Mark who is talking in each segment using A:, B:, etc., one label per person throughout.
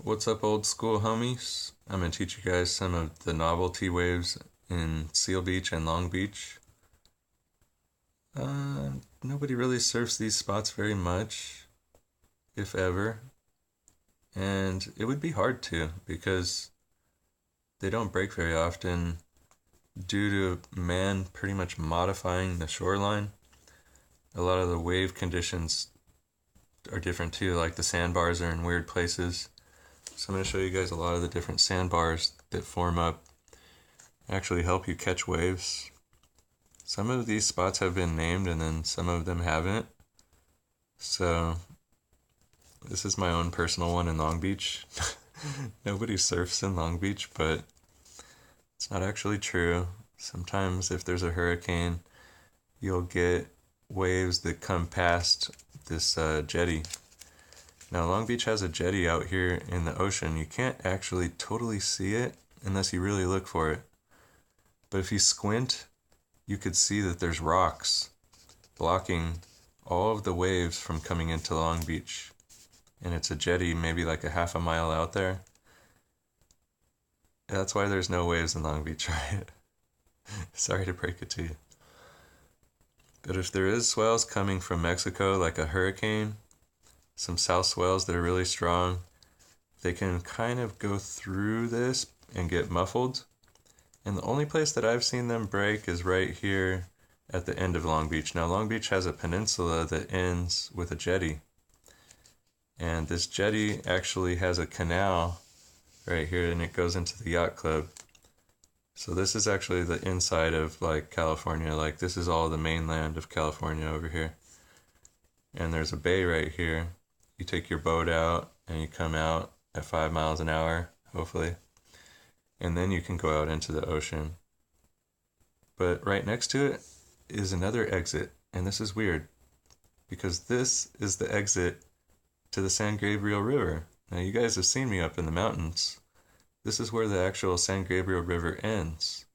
A: What's up, old school homies? I'm gonna teach you guys some of the novelty waves in Seal Beach and Long Beach. Nobody really surfs these spots very much, if ever, and it would be hard to because they don't break very often due to man pretty much modifying the shoreline. A lot of the wave conditions are different too, like the sandbars are in weird places. So I'm going to show you guys a lot of the different sandbars that form up, actually help you catch waves. Some of these spots have been named and then some of them haven't. So this is my own personal one in Long Beach. Nobody surfs in Long Beach, but it's not actually true. Sometimes if there's a hurricane, you'll get waves that come past this jetty. Now, Long Beach has a jetty out here in the ocean. You can't actually totally see it unless you really look for it. But if you squint, you could see that there's rocks blocking all of the waves from coming into Long Beach. And it's a jetty maybe like a half a mile out there. That's why there's no waves in Long Beach, right? Sorry to break it to you. But if there is swells coming from Mexico, like a hurricane, some south swells that are really strong, they can kind of go through this and get muffled. And the only place that I've seen them break is right here at the end of Long Beach. Now, Long Beach has a peninsula that ends with a jetty. And this jetty actually has a canal right here, and it goes into the yacht club. So this is actually the inside of like California. Like this is all the mainland of California over here. And there's a bay right here. You take your boat out and you come out at 5 miles an hour, hopefully. And then you can go out into the ocean. But right next to it is another exit. And this is weird because this is the exit to the San Gabriel River. Now, you guys have seen me up in the mountains. This is where the actual San Gabriel River ends.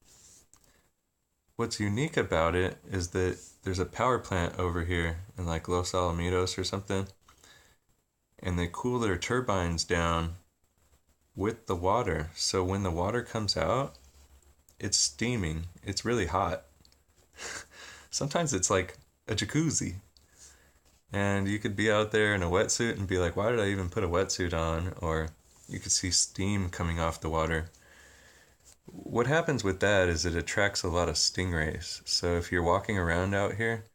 A: What's unique about it is that there's a power plant over here in like Los Alamitos or something, and they cool their turbines down with the water. So when the water comes out, it's steaming. It's really hot. Sometimes it's like a jacuzzi. And you could be out there in a wetsuit and be like, why did I even put a wetsuit on? Or you could see steam coming off the water. What happens with that is it attracts a lot of stingrays. So if you're walking around out here,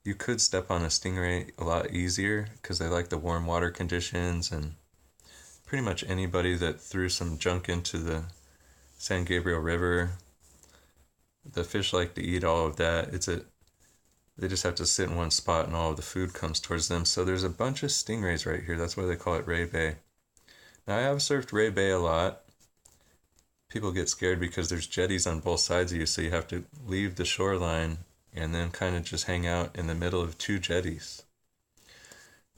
A: you could step on a stingray a lot easier because they like the warm water conditions, and pretty much anybody that threw some junk into the San Gabriel River, the fish like to eat all of that. They just have to sit in one spot and all of the food comes towards them. So there's a bunch of stingrays right here. That's why they call it Ray Bay. Now I have surfed Ray Bay a lot. People get scared because there's jetties on both sides of you, so you have to leave the shoreline and then kind of just hang out in the middle of two jetties.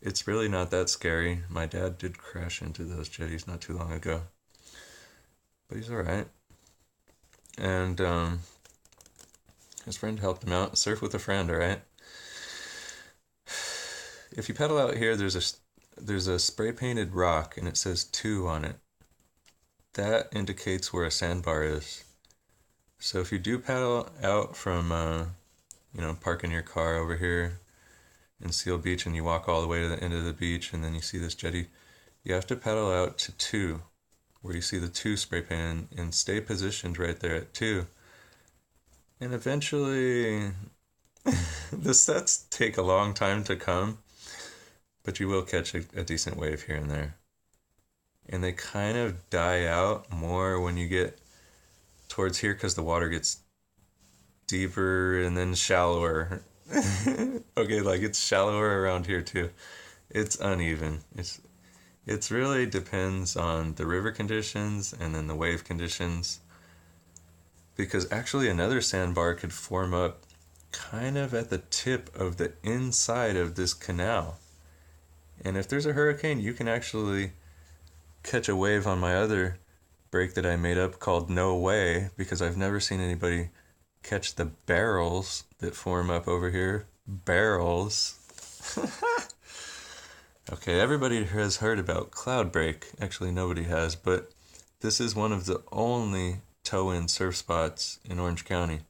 A: It's really not that scary. My dad did crash into those jetties not too long ago, but he's alright. And his friend helped him out. Surf with a friend, alright? If you paddle out here, there's a spray painted rock and it says 2 on it. That indicates where a sandbar is. So if you do paddle out from, parking your car over here in Seal Beach and you walk all the way to the end of the beach and then you see this jetty, you have to paddle out to 2, where you see the 2 spray painted, and stay positioned right there at 2. And eventually, the sets take a long time to come, but you will catch a decent wave here and there. And they kind of die out more when you get towards here because the water gets deeper and then shallower. Okay, like it's shallower around here too. It's uneven. It's really depends on the river conditions and then the wave conditions. Because actually another sandbar could form up kind of at the tip of the inside of this canal. And if there's a hurricane, you can actually catch a wave on my other break that I made up called No Way, because I've never seen anybody catch the barrels that form up over here. Barrels. Okay, everybody has heard about cloud break. Actually, nobody has, but this is one of the only toe-in surf spots in Orange County.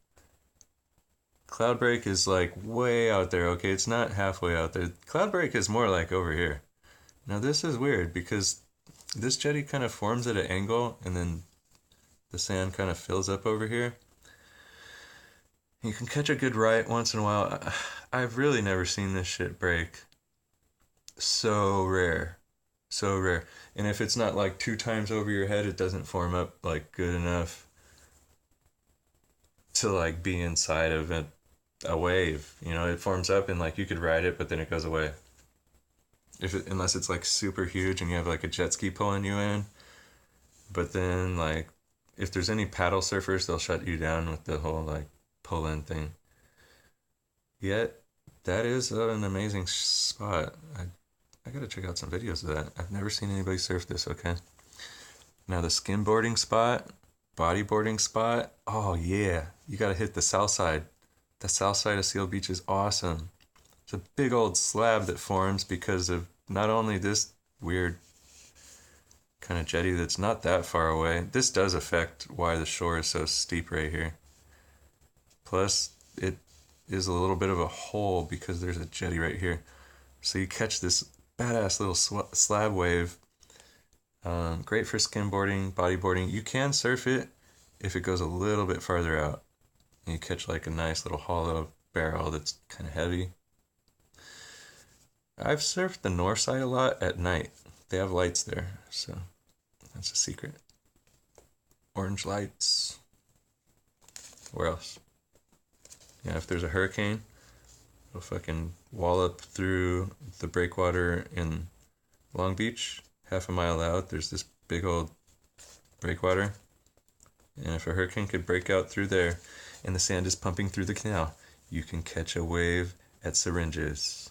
A: Cloud break is like way out there, okay? It's not halfway out there. Cloud break is more like over here. Now, this is weird because this jetty kind of forms at an angle and then the sand kind of fills up over here. You can catch a good right once in a while. I've really never seen this shit break. So rare. So rare. And if it's not like 2 times over your head, it doesn't form up like good enough to like be inside of a wave. You know, it forms up and like you could ride it, but then it goes away. Unless it's like super huge and you have like a jet ski pulling you in. But then like if there's any paddle surfers, they'll shut you down with the whole like pull in thing. Yet that is an amazing spot. I gotta check out some videos of that. I've never seen anybody surf this, okay? Now the skimboarding spot, bodyboarding spot, oh yeah. You gotta hit the south side. The south side of Seal Beach is awesome. It's a big old slab that forms because of not only this weird kind of jetty that's not that far away. This does affect why the shore is so steep right here. Plus, it is a little bit of a hole because there's a jetty right here. So you catch this badass little slab wave. Great for skimboarding, bodyboarding. You can surf it if it goes a little bit farther out. And you catch like a nice little hollow barrel that's kind of heavy. I've surfed the north side a lot at night. They have lights there, so that's a secret. Orange lights. Where else? Yeah, if there's a hurricane, it'll fucking wallop through the breakwater in Long Beach. Half a mile out, there's this big old breakwater. And if a hurricane could break out through there and the sand is pumping through the canal, you can catch a wave at Syringes.